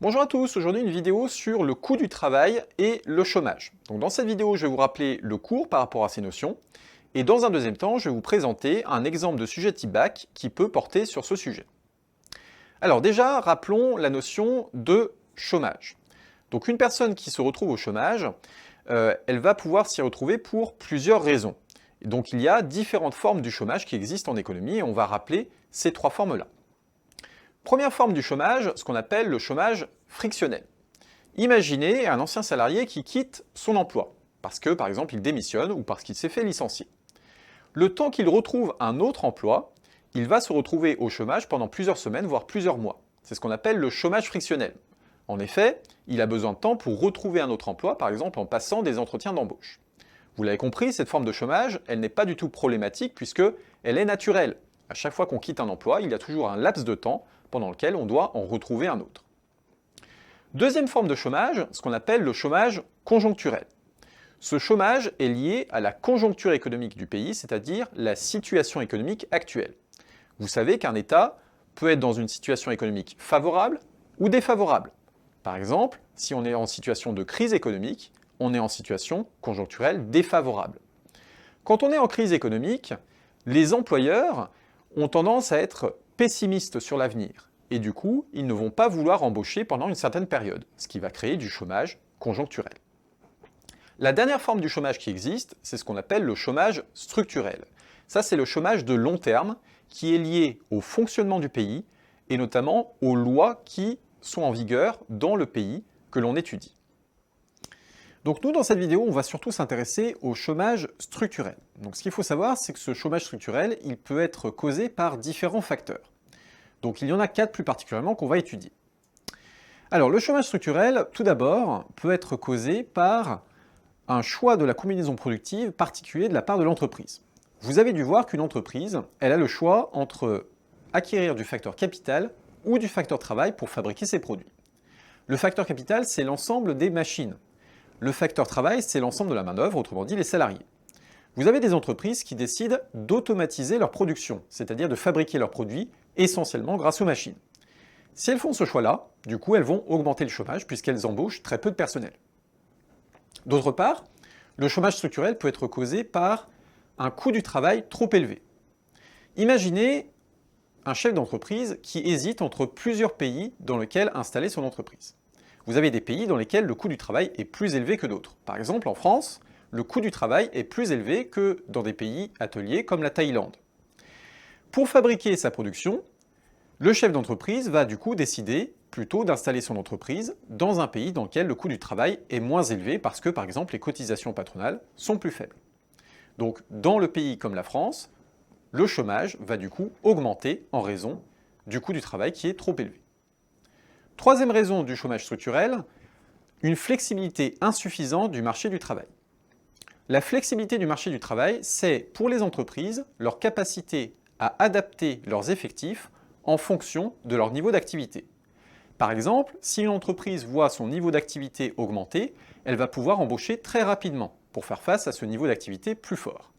Bonjour à tous, aujourd'hui une vidéo sur le coût du travail et le chômage. Donc dans cette vidéo, je vais vous rappeler le cours par rapport à ces notions, et dans un deuxième temps, je vais vous présenter un exemple de sujet type bac qui peut porter sur ce sujet. Alors déjà, rappelons la notion de chômage. Donc une personne qui se retrouve au chômage, elle va pouvoir s'y retrouver pour plusieurs raisons. Et donc il y a différentes formes du chômage qui existent en économie, et on va rappeler ces trois formes-là. Première forme du chômage, ce qu'on appelle le chômage frictionnel. Imaginez un ancien salarié qui quitte son emploi, parce que par exemple il démissionne ou parce qu'il s'est fait licencier. Le temps qu'il retrouve un autre emploi, il va se retrouver au chômage pendant plusieurs semaines, voire plusieurs mois. C'est ce qu'on appelle le chômage frictionnel. En effet, il a besoin de temps pour retrouver un autre emploi, par exemple en passant des entretiens d'embauche. Vous l'avez compris, cette forme de chômage, elle n'est pas du tout problématique puisque elle est naturelle. À chaque fois qu'on quitte un emploi, il y a toujours un laps de temps pendant lequel on doit en retrouver un autre. Deuxième forme de chômage, ce qu'on appelle le chômage conjoncturel. Ce chômage est lié à la conjoncture économique du pays, c'est-à-dire la situation économique actuelle. Vous savez qu'un État peut être dans une situation économique favorable ou défavorable. Par exemple, si on est en situation de crise économique, on est en situation conjoncturelle défavorable. Quand on est en crise économique, les employeurs ont tendance à être pessimistes sur l'avenir, et du coup, ils ne vont pas vouloir embaucher pendant une certaine période, ce qui va créer du chômage conjoncturel. La dernière forme du chômage qui existe, c'est ce qu'on appelle le chômage structurel. Ça, c'est le chômage de long terme qui est lié au fonctionnement du pays et notamment aux lois qui sont en vigueur dans le pays que l'on étudie. Donc nous, dans cette vidéo, on va surtout s'intéresser au chômage structurel. Donc ce qu'il faut savoir, c'est que ce chômage structurel, il peut être causé par différents facteurs. Donc il y en a 4 plus particulièrement qu'on va étudier. Alors le chômage structurel, tout d'abord, peut être causé par un choix de la combinaison productive particulier de la part de l'entreprise. Vous avez dû voir qu'une entreprise, elle a le choix entre acquérir du facteur capital ou du facteur travail pour fabriquer ses produits. Le facteur capital, c'est l'ensemble des machines. Le facteur travail, c'est l'ensemble de la main-d'œuvre, autrement dit les salariés. Vous avez des entreprises qui décident d'automatiser leur production, c'est-à-dire de fabriquer leurs produits essentiellement grâce aux machines. Si elles font ce choix-là, du coup, elles vont augmenter le chômage puisqu'elles embauchent très peu de personnel. D'autre part, le chômage structurel peut être causé par un coût du travail trop élevé. Imaginez un chef d'entreprise qui hésite entre plusieurs pays dans lesquels installer son entreprise. Vous avez des pays dans lesquels le coût du travail est plus élevé que d'autres. Par exemple, en France, le coût du travail est plus élevé que dans des pays ateliers comme la Thaïlande. Pour fabriquer sa production, le chef d'entreprise va du coup décider plutôt d'installer son entreprise dans un pays dans lequel le coût du travail est moins élevé parce que, par exemple, les cotisations patronales sont plus faibles. Donc, dans le pays comme la France, le chômage va du coup augmenter en raison du coût du travail qui est trop élevé. Troisième raison du chômage structurel, une flexibilité insuffisante du marché du travail. La flexibilité du marché du travail, c'est pour les entreprises leur capacité à adapter leurs effectifs en fonction de leur niveau d'activité. Par exemple, si une entreprise voit son niveau d'activité augmenter, elle va pouvoir embaucher très rapidement pour faire face à ce niveau d'activité plus fort.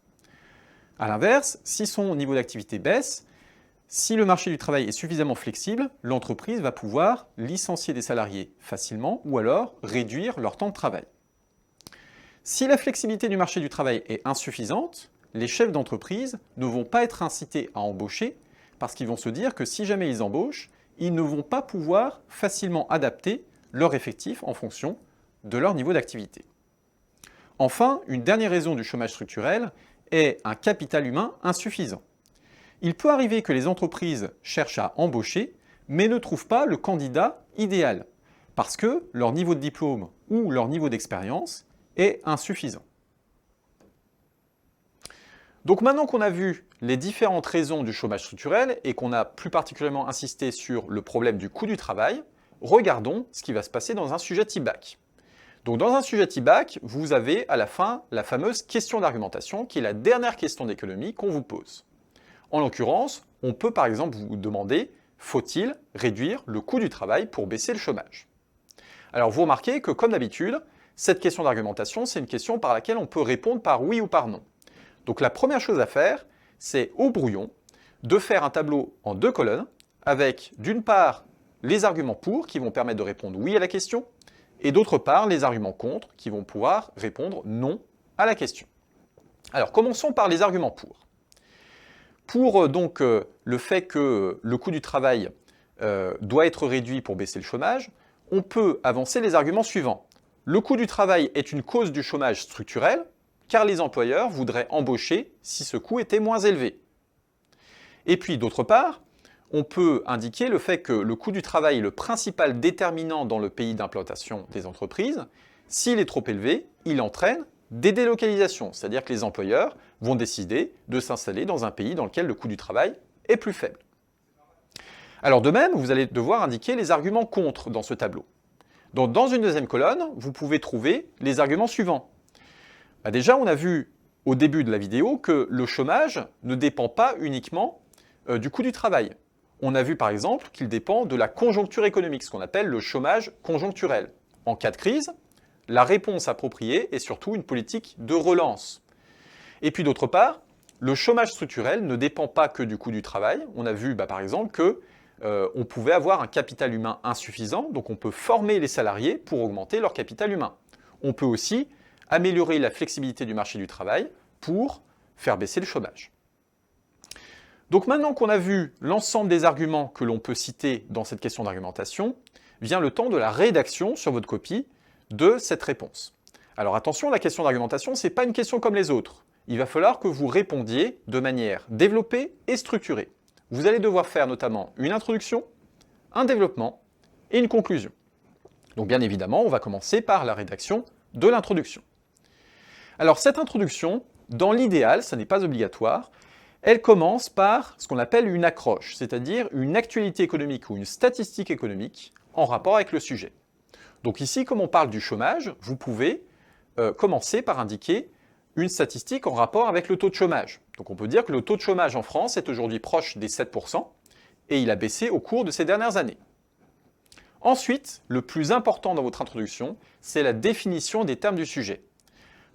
A l'inverse, si son niveau d'activité baisse, si le marché du travail est suffisamment flexible, l'entreprise va pouvoir licencier des salariés facilement ou alors réduire leur temps de travail. Si la flexibilité du marché du travail est insuffisante, les chefs d'entreprise ne vont pas être incités à embaucher parce qu'ils vont se dire que si jamais ils embauchent, ils ne vont pas pouvoir facilement adapter leur effectif en fonction de leur niveau d'activité. Enfin, une dernière raison du chômage structurel est un capital humain insuffisant. Il peut arriver que les entreprises cherchent à embaucher, mais ne trouvent pas le candidat idéal, parce que leur niveau de diplôme ou leur niveau d'expérience est insuffisant. Donc maintenant qu'on a vu les différentes raisons du chômage structurel et qu'on a plus particulièrement insisté sur le problème du coût du travail, regardons ce qui va se passer dans un sujet type bac. Donc dans un sujet type bac, vous avez à la fin la fameuse question d'argumentation qui est la dernière question d'économie qu'on vous pose. En l'occurrence, on peut par exemple vous demander « Faut-il réduire le coût du travail pour baisser le chômage ?» Alors vous remarquez que comme d'habitude, cette question d'argumentation, c'est une question par laquelle on peut répondre par oui ou par non. Donc la première chose à faire, c'est au brouillon de faire un tableau en 2 colonnes avec d'une part les arguments pour qui vont permettre de répondre oui à la question, et d'autre part les arguments contre qui vont pouvoir répondre non à la question. Alors commençons par les arguments pour. Pour donc le fait que le coût du travail doit être réduit pour baisser le chômage, on peut avancer les arguments suivants. Le coût du travail est une cause du chômage structurel, car les employeurs voudraient embaucher si ce coût était moins élevé. Et puis d'autre part, on peut indiquer le fait que le coût du travail est le principal déterminant dans le pays d'implantation des entreprises. S'il est trop élevé, il entraîne des délocalisations, c'est-à-dire que les employeurs vont décider de s'installer dans un pays dans lequel le coût du travail est plus faible. Alors de même, vous allez devoir indiquer les arguments contre dans ce tableau. Donc dans une deuxième colonne, vous pouvez trouver les arguments suivants. Déjà, on a vu au début de la vidéo que le chômage ne dépend pas uniquement du coût du travail. On a vu par exemple qu'il dépend de la conjoncture économique, ce qu'on appelle le chômage conjoncturel. En cas de crise, la réponse appropriée est surtout une politique de relance. Et puis d'autre part, le chômage structurel ne dépend pas que du coût du travail. On a vu par exemple qu'on pouvait avoir un capital humain insuffisant, donc on peut former les salariés pour augmenter leur capital humain. On peut aussi améliorer la flexibilité du marché du travail pour faire baisser le chômage. Donc maintenant qu'on a vu l'ensemble des arguments que l'on peut citer dans cette question d'argumentation, vient le temps de la rédaction sur votre copie de cette réponse. Alors attention, la question d'argumentation, ce n'est pas une question comme les autres. Il va falloir que vous répondiez de manière développée et structurée. Vous allez devoir faire notamment une introduction, un développement et une conclusion. Donc bien évidemment, on va commencer par la rédaction de l'introduction. Alors cette introduction, dans l'idéal, ça n'est pas obligatoire, elle commence par ce qu'on appelle une accroche, c'est-à-dire une actualité économique ou une statistique économique en rapport avec le sujet. Donc ici, comme on parle du chômage, vous pouvez commencer par indiquer une statistique en rapport avec le taux de chômage. Donc on peut dire que le taux de chômage en France est aujourd'hui proche des 7% et il a baissé au cours de ces dernières années. Ensuite, le plus important dans votre introduction, c'est la définition des termes du sujet.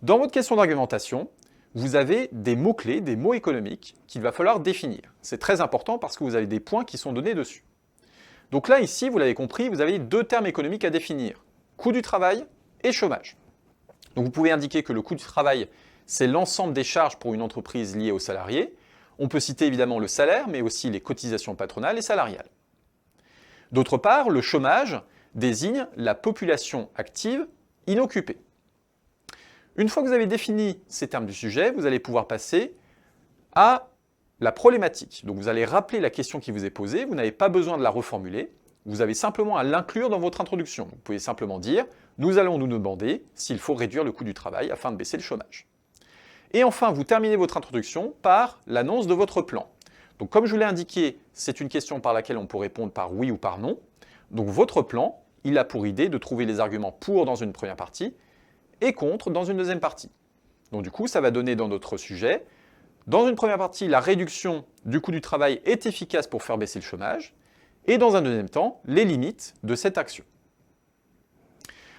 Dans votre question d'argumentation, vous avez des mots-clés, des mots économiques qu'il va falloir définir. C'est très important parce que vous avez des points qui sont donnés dessus. Donc là, ici, vous l'avez compris, vous avez deux termes économiques à définir. Coût du travail et chômage. Donc vous pouvez indiquer que le coût du travail, c'est l'ensemble des charges pour une entreprise liées aux salariés. On peut citer évidemment le salaire, mais aussi les cotisations patronales et salariales. D'autre part, le chômage désigne la population active inoccupée. Une fois que vous avez défini ces termes du sujet, vous allez pouvoir passer à la problématique. Donc vous allez rappeler la question qui vous est posée, vous n'avez pas besoin de la reformuler, vous avez simplement à l'inclure dans votre introduction. Vous pouvez simplement dire « Nous allons nous demander s'il faut réduire le coût du travail afin de baisser le chômage ». Et enfin, vous terminez votre introduction par l'annonce de votre plan. Donc comme je vous l'ai indiqué, c'est une question par laquelle on peut répondre par oui ou par non. Donc votre plan, il a pour idée de trouver les arguments pour dans une première partie et contre dans une deuxième partie. Donc du coup, ça va donner dans notre sujet, dans une première partie, la réduction du coût du travail est efficace pour faire baisser le chômage, et dans un deuxième temps, les limites de cette action.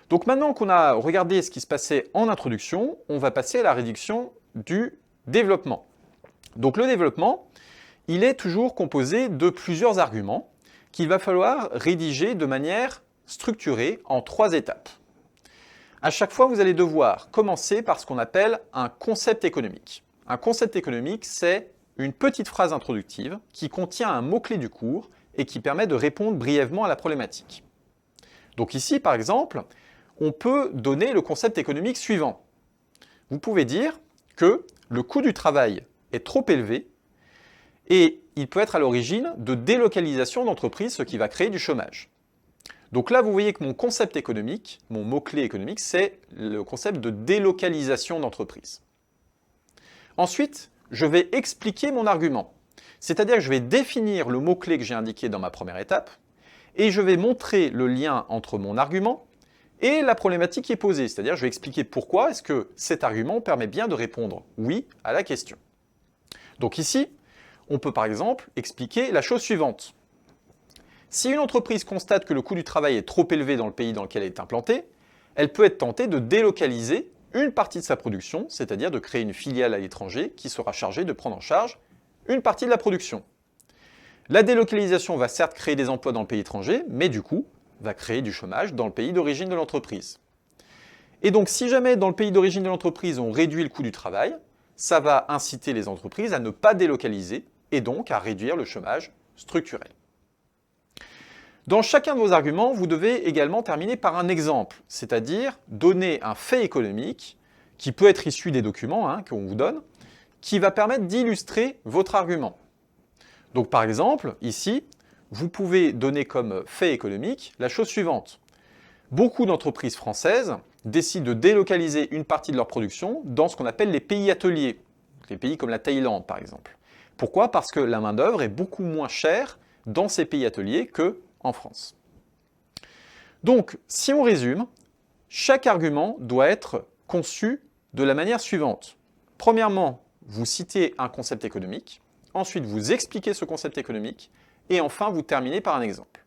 Donc maintenant qu'on a regardé ce qui se passait en introduction, on va passer à la réduction du développement. Donc le développement, il est toujours composé de plusieurs arguments qu'il va falloir rédiger de manière structurée en 3 étapes. À chaque fois, vous allez devoir commencer par ce qu'on appelle un concept économique. Un concept économique, c'est une petite phrase introductive qui contient un mot-clé du cours et qui permet de répondre brièvement à la problématique. Donc ici, par exemple, on peut donner le concept économique suivant. Vous pouvez dire que le coût du travail est trop élevé et il peut être à l'origine de délocalisation d'entreprises, ce qui va créer du chômage. Donc là, vous voyez que mon concept économique, mon mot-clé économique, c'est le concept de délocalisation d'entreprise. Ensuite, je vais expliquer mon argument. C'est-à-dire que je vais définir le mot-clé que j'ai indiqué dans ma première étape et je vais montrer le lien entre mon argument et la problématique qui est posée. C'est-à-dire que je vais expliquer pourquoi est-ce que cet argument permet bien de répondre oui à la question. Donc ici, on peut par exemple expliquer la chose suivante. Si une entreprise constate que le coût du travail est trop élevé dans le pays dans lequel elle est implantée, elle peut être tentée de délocaliser une partie de sa production, c'est-à-dire de créer une filiale à l'étranger qui sera chargée de prendre en charge une partie de la production. La délocalisation va certes créer des emplois dans le pays étranger, mais du coup, va créer du chômage dans le pays d'origine de l'entreprise. Et donc, si jamais dans le pays d'origine de l'entreprise, on réduit le coût du travail, ça va inciter les entreprises à ne pas délocaliser et donc à réduire le chômage structurel. Dans chacun de vos arguments, vous devez également terminer par un exemple, c'est-à-dire donner un fait économique qui peut être issu des documents qu'on vous donne, qui va permettre d'illustrer votre argument. Donc par exemple, ici, vous pouvez donner comme fait économique la chose suivante. Beaucoup d'entreprises françaises décident de délocaliser une partie de leur production dans ce qu'on appelle les pays ateliers, les pays comme la Thaïlande par exemple. Pourquoi? Parce que la main-d'œuvre est beaucoup moins chère dans ces pays ateliers qu'en France. Donc, si on résume, chaque argument doit être conçu de la manière suivante. Premièrement, vous citez un concept économique, ensuite vous expliquez ce concept économique, et enfin vous terminez par un exemple.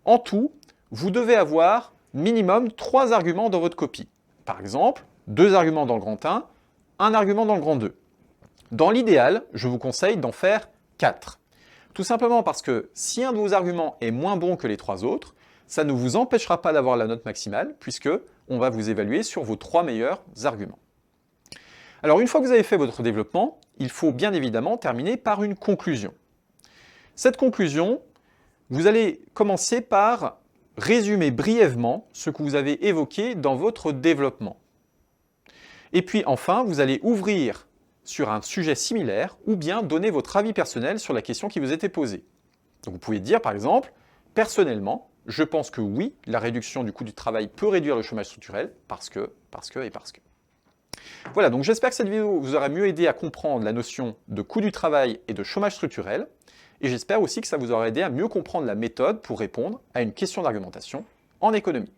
En tout, vous devez avoir minimum 3 arguments dans votre copie. Par exemple, 2 arguments dans le grand 1, un argument dans le grand 2. Dans l'idéal, je vous conseille d'en faire 4. Tout simplement parce que si un de vos arguments est moins bon que les 3 autres, ça ne vous empêchera pas d'avoir la note maximale, puisque on va vous évaluer sur vos 3 meilleurs arguments. Alors une fois que vous avez fait votre développement, il faut bien évidemment terminer par une conclusion. Cette conclusion, vous allez commencer par résumer brièvement ce que vous avez évoqué dans votre développement. Et puis enfin, vous allez ouvrir sur un sujet similaire ou bien donner votre avis personnel sur la question qui vous était posée. Donc vous pouvez dire par exemple, personnellement, je pense que oui, la réduction du coût du travail peut réduire le chômage structurel parce que. Voilà, donc j'espère que cette vidéo vous aura mieux aidé à comprendre la notion de coût du travail et de chômage structurel. Et j'espère aussi que ça vous aura aidé à mieux comprendre la méthode pour répondre à une question d'argumentation en économie.